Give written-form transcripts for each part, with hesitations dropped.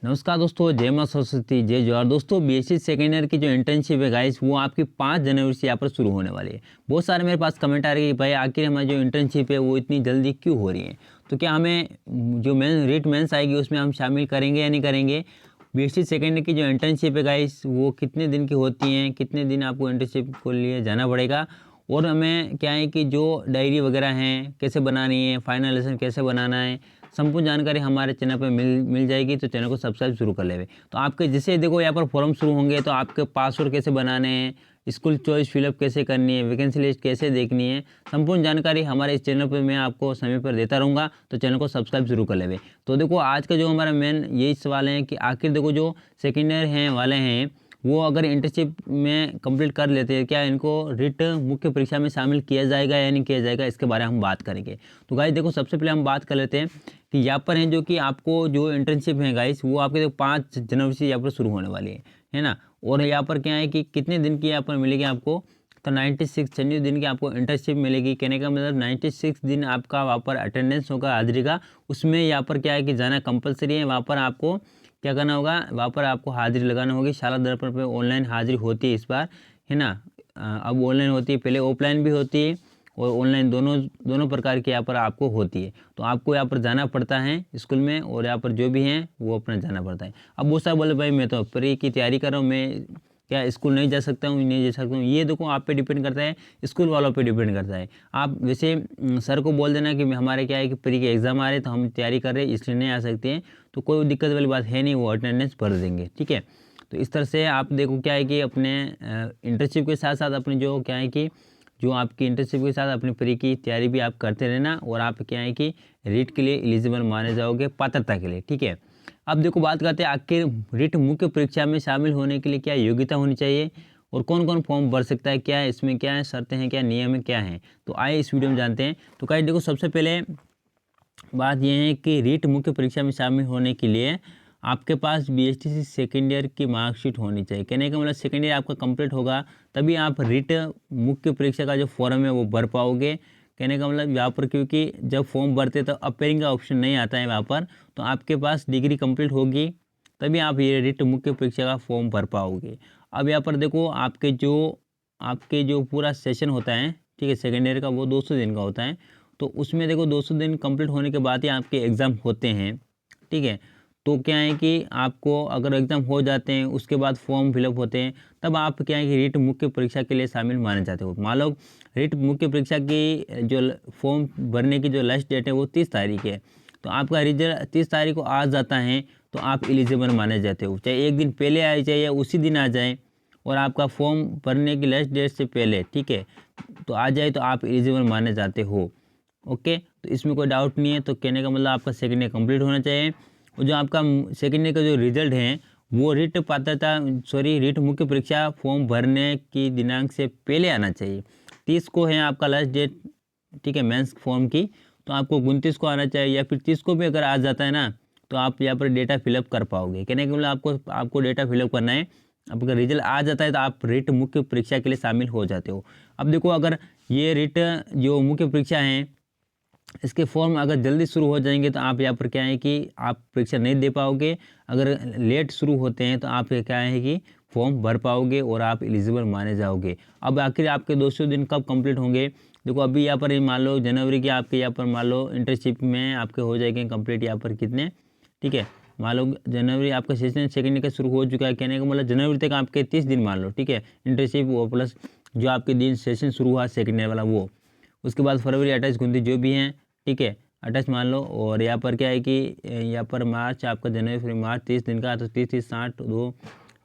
नमस्कार दोस्तों, जय मां सरस्वती, जय जवाहर। दोस्तों बीएससी सेकेंड ईयर की जो इंटर्नशिप है गाइस, वो आपकी 5 जनवरी से यहाँ पर शुरू होने वाली है। बहुत सारे मेरे पास कमेंट आ रहे हैं कि भाई आखिर हमारी जो इंटर्नशिप है वो इतनी जल्दी क्यों हो रही है। तो क्या हमें जो रीट मेंस आएगी उसमें हम शामिल करेंगे या नहीं करेंगे। बीएससी सेकेंड ईयर की जो इंटर्नशिप है गाइस, वो कितने दिन की होती हैं, कितने दिन आपको इंटर्नशिप के लिए जाना पड़ेगा, और हमें क्या है कि जो डायरी वगैरह हैं कैसे बनानी है, फाइनल लेसन कैसे बनाना है, संपूर्ण जानकारी हमारे चैनल पर मिल जाएगी। तो चैनल को सब्सक्राइब शुरू कर लेवे। तो आपके जैसे देखो यहाँ पर फॉर्म शुरू होंगे तो आपके पासवर्ड कैसे बनाने हैं, स्कूल चॉइस फिलअप कैसे करनी है, वैकेंसी लिस्ट कैसे देखनी है, संपूर्ण जानकारी हमारे इस चैनल पर मैं आपको समय पर देता रहूँगा। तो चैनल को सब्सक्राइब शुरू कर लेवे। तो देखो आज का जो हमारा मेन यही सवाल है कि आखिर देखो जो सेकेंड ईयर हैं वाले हैं वो अगर इंटर्नशिप में कंप्लीट कर लेते हैं, क्या इनको रिट मुख्य परीक्षा में शामिल किया जाएगा या नहीं किया जाएगा, इसके बारे में हम बात करेंगे। तो गाइस देखो सबसे पहले हम बात कर लेते हैं कि यहाँ पर है जो कि आपको जो इंटर्नशिप है गाइस वो आपके 5 जनवरी से यहाँ पर शुरू होने वाली है ना। और यहाँ पर क्या है कि कितने दिन की यहाँ पर मिलेगी आपको, तो 96 दिन की आपको इंटर्नशिप मिलेगी। कहने का मतलब 96 दिन आपका वहाँ पर अटेंडेंस होगा हाजिरी का। उसमें यहाँ पर क्या है कि जाना कंपलसरी है। वहाँ पर आपको क्या करना होगा, वहाँ पर आपको हाजिरी लगाना होगी। शाला दर्पण पे ऑनलाइन हाजिरी होती है इस बार, है ना। अब ऑनलाइन होती है, पहले ऑफलाइन भी होती है और ऑनलाइन दोनों प्रकार की यहाँ पर आपको होती है। तो आपको यहाँ पर जाना पड़ता है स्कूल में, और यहाँ पर जो भी हैं वो अपना जाना पड़ता है। अब बहुत सारे बोले भाई मैं तो प्री की तैयारी कर रहा हूँ, मैं क्या स्कूल नहीं जा सकता हूँ, नहीं जा सकता हूँ। ये देखो आप पे डिपेंड करता है, स्कूल वालों पे डिपेंड करता है। आप वैसे सर को बोल देना कि हमारे क्या है कि प्री के एग्ज़ाम आ रहे तो हम तैयारी कर रहे हैं इसलिए नहीं आ सकते हैं, तो कोई दिक्कत वाली बात है नहीं, वो अटेंडेंस भर देंगे, ठीक है। तो इस तरह से आप देखो क्या है कि अपने इंटर्नशिप के साथ साथ अपनी जो क्या है कि जो आपकी इंटर्नशिप के साथ अपनी प्री की तैयारी भी आप करते रहना, और आप क्या है कि रीट के लिए एलिजिबल माने जाओगे पात्रता के लिए, ठीक है। अब देखो बात करते हैं आखिर रीट मुख्य परीक्षा में शामिल होने के लिए क्या योग्यता होनी चाहिए और कौन कौन फॉर्म भर सकता है, क्या है इसमें, क्या है शर्तें हैं, क्या नियम है, क्या है। तो आइए इस वीडियो में जानते हैं। तो कहीं देखो सबसे पहले बात यह है कि रीट मुख्य परीक्षा में शामिल होने के लिए आपके पास बीएसटीसी सेकेंड ईयर की मार्कशीट होनी चाहिए। कहने का मतलब सेकेंड ईयर आपका कंप्लीट होगा तभी आप रीट मुख्य परीक्षा का जो फॉर्म है वो भर पाओगे। कहने का मतलब यहाँ पर क्योंकि जब फॉर्म भरते तो अपेयरिंग का ऑप्शन नहीं आता है वहाँ पर, तो आपके पास डिग्री कंप्लीट होगी तभी आप ये रीट मुख्य परीक्षा का फॉर्म भर पाओगे। अब यहाँ पर देखो आपके जो पूरा सेशन होता है, ठीक है, सेकेंड ईयर का वो 200 दिन का होता है। तो उसमें देखो 200 दिन कंप्लीट होने के बाद ही आपके एग्ज़ाम होते हैं, ठीक है। तो क्या है कि आपको अगर एग्ज़ाम हो जाते हैं उसके बाद फॉर्म फिलअप होते हैं, तब आप क्या है कि रीट मुख्य परीक्षा के लिए शामिल माने जाते हो। मान लो रीट मुख्य परीक्षा की जो फॉर्म भरने की जो लास्ट डेट है वो 30 तारीख है, तो आपका रिजल्ट 30 तारीख को आ जाता है तो आप एलिजिबल माने जाते हो। चाहे एक दिन पहले आए चाहे या उसी दिन आ जाए, और आपका फॉर्म भरने की लास्ट डेट से पहले, ठीक है, तो आ जाए तो आप एलिजिबल माने जाते हो। ओके, तो इसमें कोई डाउट नहीं है। तो कहने का मतलब आपका सेकेंड ईयर कंप्लीट होना चाहिए, और जो आपका सेकेंड ईयर का जो रिजल्ट है वो रीट मुख्य परीक्षा फॉर्म भरने की दिनांक से पहले आना चाहिए। 30 को है आपका लास्ट डेट, ठीक है, मेंस फॉर्म की, तो आपको 29 को आना चाहिए, या फिर 30 को भी अगर आ जाता है ना तो आप यहाँ पर डेटा फिलअप कर पाओगे। कहने का मतलब आपको डेटा फिलअप करना है। आपका रिजल्ट आ जाता है तो आप रीट मुख्य परीक्षा के लिए शामिल हो जाते हो। अब देखो अगर ये रीट जो मुख्य परीक्षा है इसके फॉर्म अगर जल्दी शुरू हो जाएंगे तो आप यहाँ पर क्या है कि आप परीक्षा नहीं दे पाओगे। अगर लेट शुरू होते हैं तो आप क्या है कि फॉर्म भर पाओगे और आप एलिजिबल माने जाओगे। अब आखिर आपके 200 दिन कब कंप्लीट होंगे, देखो अभी यहाँ पर मान लो जनवरी के आपके यहाँ पर मान लो इंटर्नशिप में आपके हो जाएंगे कंप्लीट यहाँ पर कितने, ठीक है, मान लो जनवरी आपका सेशन सेकेंड का शुरू हो चुका है। कहने का मतलब जनवरी तक आपके 30 दिन मान लो, ठीक है, इंटर्नशिप वो प्लस जो आपके दिन सेशन शुरू हुआ सेकेंड ईयर वाला वो, उसके बाद फरवरी 28 29 जो भी हैं, ठीक है, 28 मान लो। और यहाँ पर क्या है कि यहाँ पर मार्च आपका जनवरी फरवरी मार्च 30 दिन का, तो 30 60 2,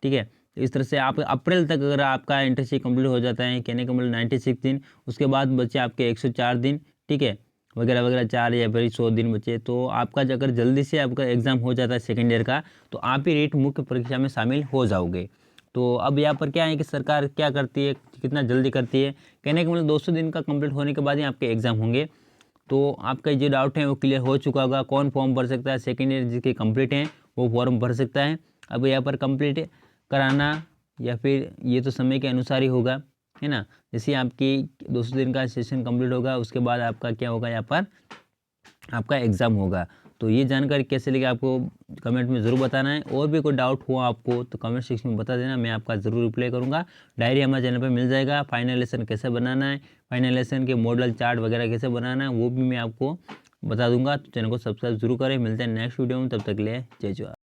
ठीक है। तो इस तरह से आप अप्रैल तक अगर आपका इंटर्नशिप कंप्लीट हो जाता है, कहने का मतलब 96 दिन, उसके बाद बचे आपके 104 दिन, ठीक है, वगैरह वगैरह 4 या फिर 100 दिन बचे। तो आपका अगर जल्दी से आपका एग्ज़ाम हो जाता है सेकेंड ईयर का तो आप ही रीट मुख्य परीक्षा में शामिल हो जाओगे। तो अब यहाँ पर क्या है कि सरकार क्या करती है, कितना जल्दी करती है, कहने का मतलब 200 दिन का कंप्लीट होने के बाद ही आपके एग्ज़ाम होंगे। तो आपका जो डाउट है वो क्लियर हो चुका होगा। कौन फॉर्म भर सकता है, सेकेंड ईयर जिसके कंप्लीट हैं वो फॉर्म भर सकता है। अब यहाँ पर कंप्लीट कराना या फिर ये तो समय के अनुसार ही होगा, है ना। जैसे आपकी 200 दिन का सेशन कंप्लीट होगा उसके बाद आपका क्या होगा, यहाँ पर आपका एग्ज़ाम होगा। तो ये जानकारी कैसे लगी आपको कमेंट में ज़रूर बताना है। और भी कोई डाउट हुआ आपको तो कमेंट सेक्शन में बता देना, मैं आपका ज़रूर रिप्लाई करूँगा। डायरी हमारे चैनल पर मिल जाएगा। फाइनल लेसन कैसे बनाना है, फाइनल लेसन के मॉडल चार्ट वगैरह कैसे बनाना है वो भी मैं आपको बता दूंगा। तो चैनल को सब्सक्राइब जरूर करें। मिलते हैं नेक्स्ट वीडियो में, तब तक के लिए जय जवाहर।